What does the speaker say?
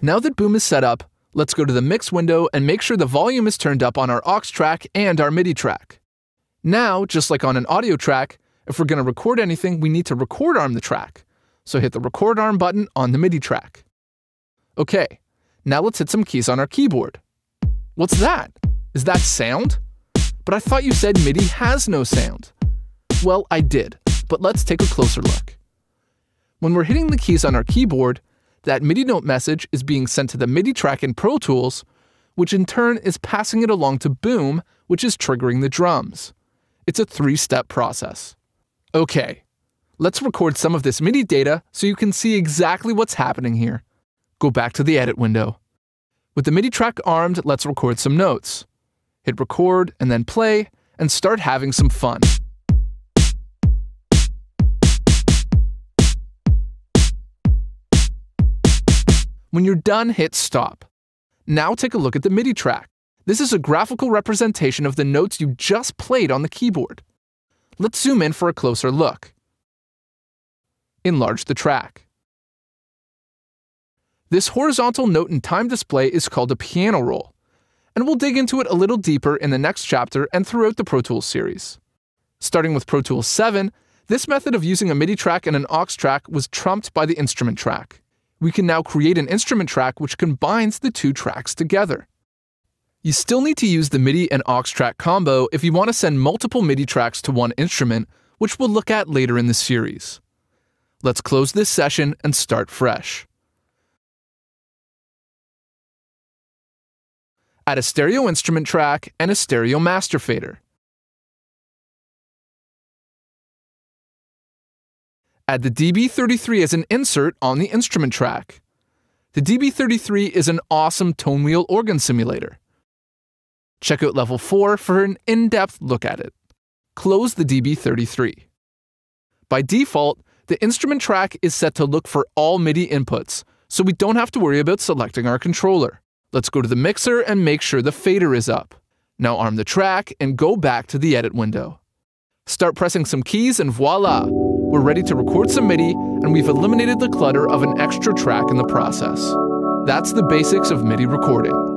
Now that Boom is set up, let's go to the mix window and make sure the volume is turned up on our aux track and our MIDI track. Now, just like on an audio track, if we're going to record anything, we need to record arm the track. So hit the record arm button on the MIDI track. Okay, now let's hit some keys on our keyboard. What's that? Is that sound? But I thought you said MIDI has no sound. Well, I did, but let's take a closer look. When we're hitting the keys on our keyboard, that MIDI note message is being sent to the MIDI track in Pro Tools, which in turn is passing it along to Boom, which is triggering the drums. It's a 3-step process. Okay, let's record some of this MIDI data so you can see exactly what's happening here. Go back to the edit window. With the MIDI track armed, let's record some notes. Hit record and then play and start having some fun. When you're done, hit stop. Now take a look at the MIDI track. This is a graphical representation of the notes you just played on the keyboard. Let's zoom in for a closer look. Enlarge the track. This horizontal note and time display is called a piano roll, and we'll dig into it a little deeper in the next chapter and throughout the Pro Tools series. Starting with Pro Tools 7, this method of using a MIDI track and an aux track was trumped by the instrument track. We can now create an instrument track which combines the two tracks together. You still need to use the MIDI and aux track combo if you want to send multiple MIDI tracks to one instrument, which we'll look at later in the series. Let's close this session and start fresh. Add a stereo instrument track and a stereo master fader. Add the DB33 as an insert on the instrument track. The DB33 is an awesome tone wheel organ simulator. Check out level 4 for an in-depth look at it. Close the DB33. By default, the instrument track is set to look for all MIDI inputs, so we don't have to worry about selecting our controller. Let's go to the mixer and make sure the fader is up. Now arm the track and go back to the edit window. Start pressing some keys and voila! We're ready to record some MIDI, and we've eliminated the clutter of an extra track in the process. That's the basics of MIDI recording.